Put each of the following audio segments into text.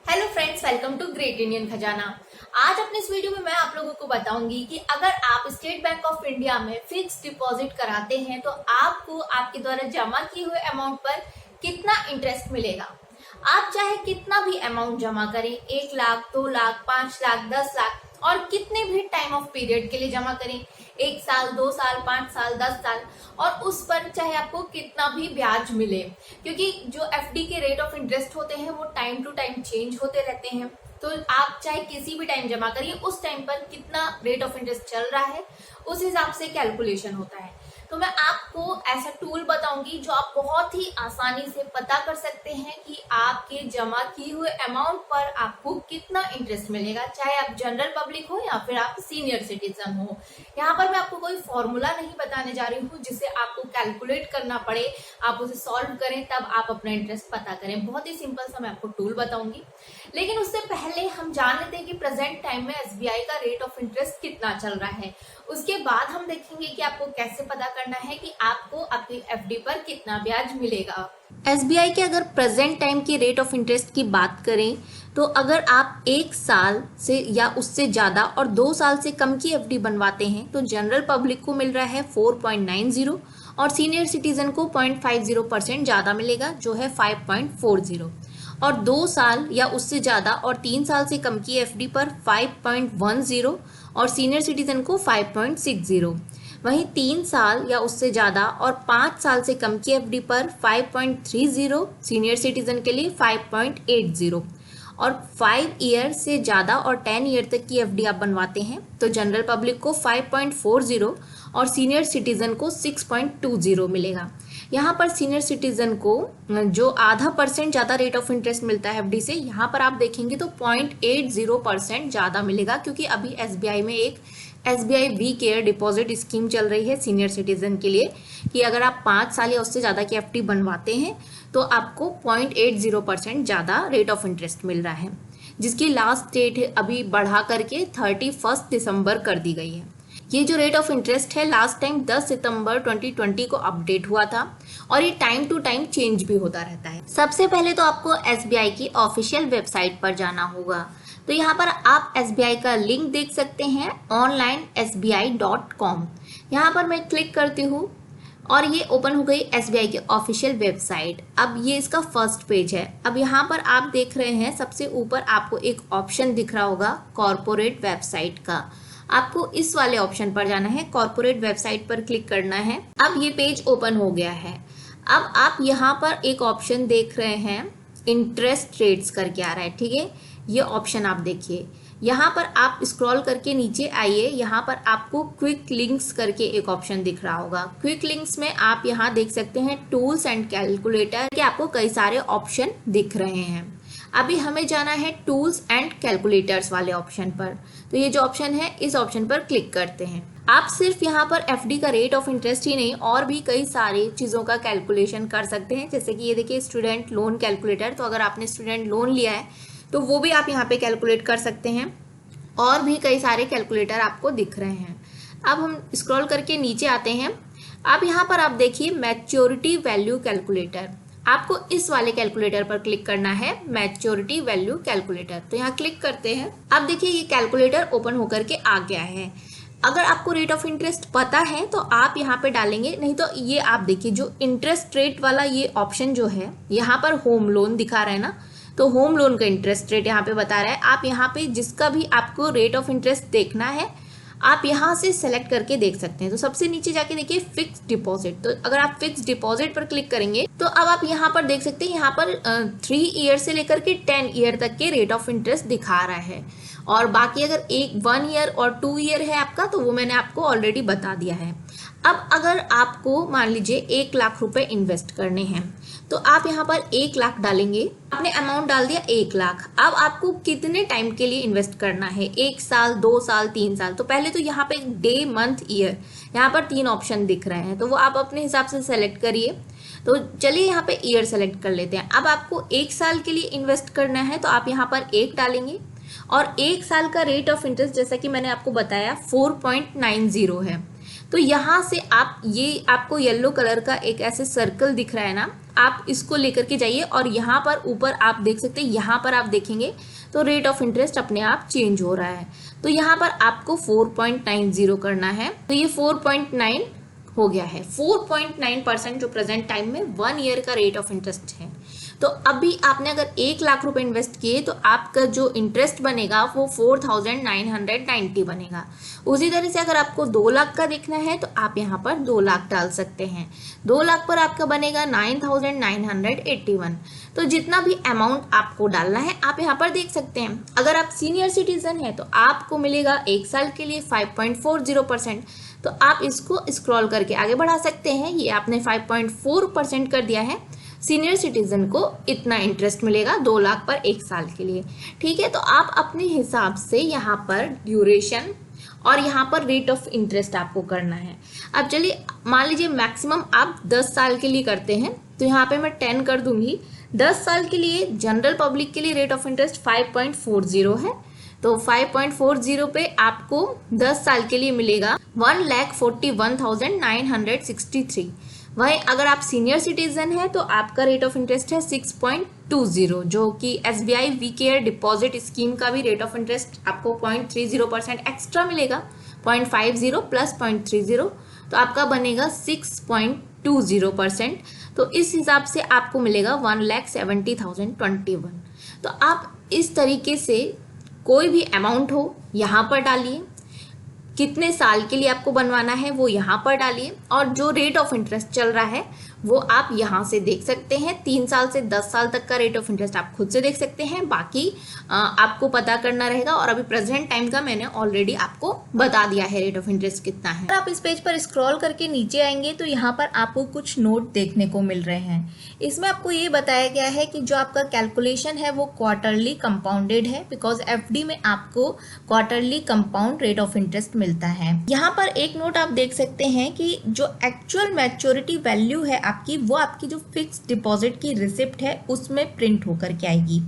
Hello friends, welcome to Great Indian Khajana. आज अपने इस वीडियो में मैं आप लोगों को बताऊंगी कि अगर आप स्टेट बैंक ऑफ इंडिया में फिक्स डिपॉजिट कराते हैं तो आपको आपके द्वारा जमा किए हुए अमाउंट पर कितना इंटरेस्ट मिलेगा। आप चाहे कितना भी अमाउंट जमा करें, 1 लाख, 2 लाख, 5 लाख, 10 लाख और कितने भी टाइम ऑफ पीरियड के लिए जमा करें, 1 साल, 2 साल, 5 साल, 10 साल, और उस पर चाहे आपको कितना भी ब्याज मिले, क्योंकि जो एफडी के रेट ऑफ इंटरेस्ट होते हैं वो टाइम टू टाइम चेंज होते रहते हैं। तो आप चाहे किसी भी टाइम जमा करिए, उस टाइम पर कितना रेट ऑफ इंटरेस्ट चल रहा है उस हिसाब से कैलकुलेशन होता है। तो मैं आपको ऐसा टूल बताऊंगी जो आप बहुत ही आसानी से पता कर सकते हैं कि आपके जमा किए हुए अमाउंट पर आपको कितना इंटरेस्ट मिलेगा, चाहे आप जनरल पब्लिक हो या फिर आप सीनियर सिटीजन हो। यहाँ पर मैं आपको कोई फॉर्मूला नहीं बताने जा रही हूँ जिसे आपको कैलकुलेट करना पड़े, आप उसे सॉल्व करें तब आप अपना इंटरेस्ट पता करें। बहुत ही सिंपल सा मैं आपको टूल बताऊंगी, लेकिन उससे पहले हम जान लेते हैं कि प्रेजेंट टाइम में एसबीआई का रेट ऑफ इंटरेस्ट कितना चल रहा है। उसके बाद हम देखेंगे कि आपको कैसे पता करना है कि आपको आपकी एफडी पर कितना ब्याज मिलेगा। एसबीआई के अगर प्रेजेंट टाइम की रेट ऑफ इंटरेस्ट की बात करें तो अगर आप 1 साल से या उससे ज़्यादा और 2 साल से कम की एफडी बनवाते हैं तो जनरल पब्लिक को मिल रहा है 4.90 और सीनियर सिटीजन को 0.50% ज़्यादा मिलेगा जो है 5.40, और 2 साल या उससे ज़्यादा और 3 साल से कम की एफडी पर 5.10 और सीनियर सिटीजन को 5.60। वहीं 3 साल या उससे ज़्यादा और 5 साल से कम की एफडी पर 5.30, सीनियर सिटीजन के लिए 5.80, और 5 ईयर से ज़्यादा और 10 ईयर तक की एफडी आप बनवाते हैं तो जनरल पब्लिक को 5.40 और सीनियर सिटीजन को 6.20 मिलेगा। यहाँ पर सीनियर सिटीजन को जो ½ % ज़्यादा रेट ऑफ इंटरेस्ट मिलता है एफडी से, यहाँ पर आप देखेंगे तो 0.80% ज़्यादा मिलेगा, क्योंकि अभी एसबीआई में एक SBI We Care deposit scheme चल रही है सीनियर सिटीजन के लिए कि अगर आप 5 साल या उससे ज़्यादा की एफडी बनवाते हैं तो आपको 0.80% ज़्यादा रेट ऑफ इंटरेस्ट मिल रहा है, जिसकी लास्ट डेट अभी बढ़ा करके 31 दिसंबर कर दी गई है। ये जो रेट ऑफ इंटरेस्ट है लास्ट टाइम 10 सितंबर 2020 को अपडेट हुआ था और ये टाइम टू टाइम चेंज भी होता रहता है। सबसे पहले तो आपको एसबीआई की ऑफिशियल वेबसाइट पर जाना होगा। तो यहाँ पर आप एसबीआई का लिंक देख सकते हैं onlinesbi.com। यहाँ पर मैं क्लिक करती हूँ और ये ओपन हो गई एसबीआई की ऑफिशियल वेबसाइट। अब ये इसका फर्स्ट पेज है। अब यहाँ पर आप देख रहे हैं सबसे ऊपर आपको एक ऑप्शन दिख रहा होगा कॉर्पोरेट वेबसाइट का। आपको इस वाले ऑप्शन पर जाना है, कॉर्पोरेट वेबसाइट पर क्लिक करना है। अब ये पेज ओपन हो गया है। अब आप यहाँ पर एक ऑप्शन देख रहे हैं इंटरेस्ट रेट्स करके आ रहा है, ठीक है। ये ऑप्शन आप देखिए, यहाँ पर आप स्क्रॉल करके नीचे आइए, यहाँ पर आपको क्विक लिंक्स करके एक ऑप्शन दिख रहा होगा। क्विक लिंक्स में आप यहाँ देख सकते हैं टूल्स एंड कैलकुलेटर के आपको कई सारे ऑप्शन दिख रहे हैं। अभी हमें जाना है टूल्स एंड कैलकुलेटर्स वाले ऑप्शन पर। तो ये जो ऑप्शन है इस ऑप्शन पर क्लिक करते हैं। आप सिर्फ यहाँ पर एफडी का रेट ऑफ इंटरेस्ट ही नहीं और भी कई सारी चीज़ों का कैलकुलेशन कर सकते हैं, जैसे कि ये देखिए स्टूडेंट लोन कैलकुलेटर। तो अगर आपने स्टूडेंट लोन लिया है तो वो भी आप यहाँ पे कैलकुलेट कर सकते हैं, और भी कई सारे कैलकुलेटर आपको दिख रहे हैं। अब हम स्क्रॉल करके नीचे आते हैं। अब यहाँ पर आप देखिए मैच्योरिटी वैल्यू कैलकुलेटर। आपको इस वाले कैलकुलेटर पर क्लिक करना है, मैच्योरिटी वैल्यू कैलकुलेटर। तो यहाँ क्लिक करते हैं। अब देखिए ये कैलकुलेटर ओपन होकर के आ गया है। अगर आपको रेट ऑफ इंटरेस्ट पता है तो आप यहाँ पे डालेंगे, नहीं तो ये आप देखिए जो इंटरेस्ट रेट वाला ये ऑप्शन जो है यहाँ पर होम लोन दिखा रहा है ना, तो होम लोन का इंटरेस्ट रेट यहाँ पे बता रहा है। आप यहाँ पे जिसका भी आपको रेट ऑफ इंटरेस्ट देखना है आप यहाँ से सेलेक्ट करके देख सकते हैं। तो सबसे नीचे जाके देखिए फिक्स डिपॉजिट। तो अगर आप फिक्स डिपॉजिट पर क्लिक करेंगे तो अब आप यहाँ पर देख सकते हैं, यहाँ पर 3 ईयर से लेकर के 10 ईयर तक के रेट ऑफ इंटरेस्ट दिखा रहा है, और बाकी अगर 1 ईयर और 2 ईयर है आपका तो वो मैंने आपको ऑलरेडी बता दिया है। अब अगर आपको मान लीजिए 1 लाख रुपए इन्वेस्ट करने हैं तो आप यहाँ पर 1 लाख डालेंगे। आपने अमाउंट डाल दिया 1 लाख। अब आपको कितने टाइम के लिए इन्वेस्ट करना है, 1 साल, 2 साल, 3 साल। तो पहले तो यहाँ पे डे, मंथ, ईयर, यहाँ पर 3 ऑप्शन दिख रहे हैं, तो वो आप अपने हिसाब से सेलेक्ट करिए। तो चलिए यहाँ पे ईयर सेलेक्ट कर लेते हैं। अब आपको 1 साल के लिए इन्वेस्ट करना है तो आप यहाँ पर 1 डालेंगे, और 1 साल का रेट ऑफ इंटरेस्ट जैसा कि मैंने आपको बताया 4.90 है। तो यहाँ से आप ये आपको येलो कलर का एक ऐसे सर्कल दिख रहा है ना, आप इसको लेकर के जाइए और यहाँ पर ऊपर आप देख सकते हैं, यहाँ पर आप देखेंगे तो रेट ऑफ इंटरेस्ट अपने आप चेंज हो रहा है। तो यहाँ पर आपको 4.90 करना है, तो ये 4.9 हो गया है। 4.9% जो प्रेजेंट टाइम में 1 ईयर का रेट ऑफ इंटरेस्ट है। तो अभी आपने अगर 1 लाख रुपए इन्वेस्ट किए तो आपका जो इंटरेस्ट बनेगा वो 4,990 बनेगा। उसी तरह से अगर आपको 2 लाख का देखना है तो आप यहाँ पर 2 लाख डाल सकते हैं। 2 लाख पर आपका बनेगा 9,981। तो जितना भी अमाउंट आपको डालना है आप यहाँ पर देख सकते हैं। अगर आप सीनियर सिटीजन है तो आपको मिलेगा 1 साल के लिए 5.40%। तो आप इसको स्क्रॉल करके आगे बढ़ा सकते हैं। ये आपने 5.4% कर दिया है। सीनियर सिटीजन को इतना इंटरेस्ट मिलेगा 2 लाख पर 1 साल के लिए। ठीक है, तो आप अपने हिसाब से यहाँ पर ड्यूरेशन और यहाँ पर रेट ऑफ इंटरेस्ट आपको करना है। अब चलिए मान लीजिए मैक्सिमम आप 10 साल के लिए करते हैं तो यहाँ पे मैं 10 कर दूंगी। 10 साल के लिए जनरल पब्लिक के लिए रेट ऑफ इंटरेस्ट 5.40 है। तो 5.40 पे आपको 10 साल के लिए मिलेगा 1,41,963। वहीं अगर आप सीनियर सिटीजन है तो आपका रेट ऑफ इंटरेस्ट है 6.20, जो कि SBI We Care deposit scheme का भी रेट ऑफ इंटरेस्ट आपको 0.30% एक्स्ट्रा मिलेगा। 0.50 प्लस 0.30 तो आपका बनेगा 6.20%। तो इस हिसाब से आपको मिलेगा 1,70,021। तो आप इस तरीके से कोई भी अमाउंट हो यहाँ पर डालिए, कितने साल के लिए आपको बनवाना है वो यहाँ पर डालिए, और जो रेट ऑफ इंटरेस्ट चल रहा है वो आप यहाँ से देख सकते हैं। 3 साल से 10 साल तक का रेट ऑफ इंटरेस्ट आप खुद से देख सकते हैं, बाकी आपको पता करना रहेगा। और अभी प्रेजेंट टाइम का मैंने ऑलरेडी आपको बता दिया है रेट ऑफ इंटरेस्ट कितना है। अगर आप इस पेज पर स्क्रॉल करके नीचे आएंगे तो यहाँ पर आपको कुछ नोट देखने को मिल रहे हैं। इसमें आपको ये बताया गया है कि जो आपका कैलकुलेशन है वो क्वार्टरली कंपाउंडेड है, बिकॉज FD में आपको quarterly compound rate of interest मिलता है। यहाँ पर एक नोट आप देख सकते हैं कि जो एक्चुअल मैच्योरिटी वैल्यू है आपकी, वो आपकी जो फिक्स डिपॉजिट की रिसिप्ट है उसमें प्रिंट होकर के आएगी।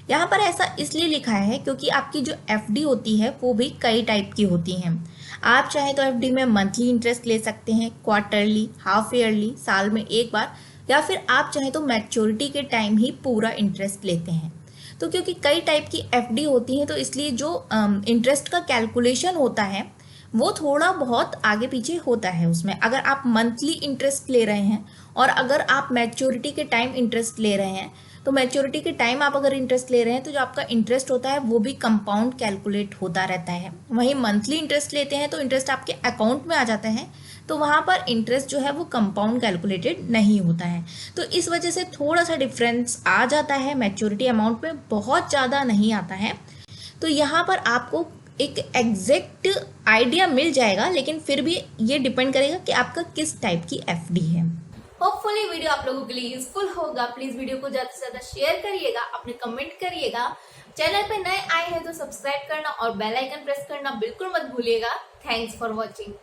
यहाँ पर ऐसा इसलिए लिखा है क्योंकि आपकी जो FD होती है वो भी कई टाइप की होती हैं। आप चाहे तो FD में मंथली इंटरेस्ट ले सकते हैं, क्वार्टरली, हाफ ईयरली, साल में एक बार, या फिर आप चाहे तो मैच्योरिटी के टाइम ही पूरा इंटरेस्ट लेते हैं। तो क्योंकि कई टाइप की FD होती हैं तो इसलिए जो इंटरेस्ट का कैलकुलेशन होता है वो थोड़ा बहुत आगे पीछे होता है उसमें। अगर आप मंथली इंटरेस्ट ले रहे हैं और अगर आप मैच्योरिटी के टाइम इंटरेस्ट ले रहे हैं, तो मैच्योरिटी के टाइम आप अगर इंटरेस्ट ले रहे हैं तो जो आपका इंटरेस्ट होता है वो भी कंपाउंड कैलकुलेट होता रहता है। वहीं मंथली इंटरेस्ट लेते हैं तो इंटरेस्ट आपके अकाउंट में आ जाता है, तो वहाँ पर इंटरेस्ट जो है वो कंपाउंड कैलकुलेटेड नहीं होता है। तो इस वजह से थोड़ा सा डिफरेंस आ जाता है, मैच्योरिटी अमाउंट में बहुत ज़्यादा नहीं आता है। तो यहाँ पर आपको एक एग्जैक्ट आइडिया मिल जाएगा, लेकिन फिर भी ये डिपेंड करेगा कि आपका किस टाइप की FD है। होपफुली वीडियो आप लोगों के लिए यूजफुल होगा। प्लीज वीडियो को ज्यादा से ज्यादा शेयर करिएगा, अपने कमेंट करिएगा। चैनल पे नए आए हैं तो सब्सक्राइब करना और बेल आइकन प्रेस करना बिल्कुल मत भूलिएगा। Thanks for watching.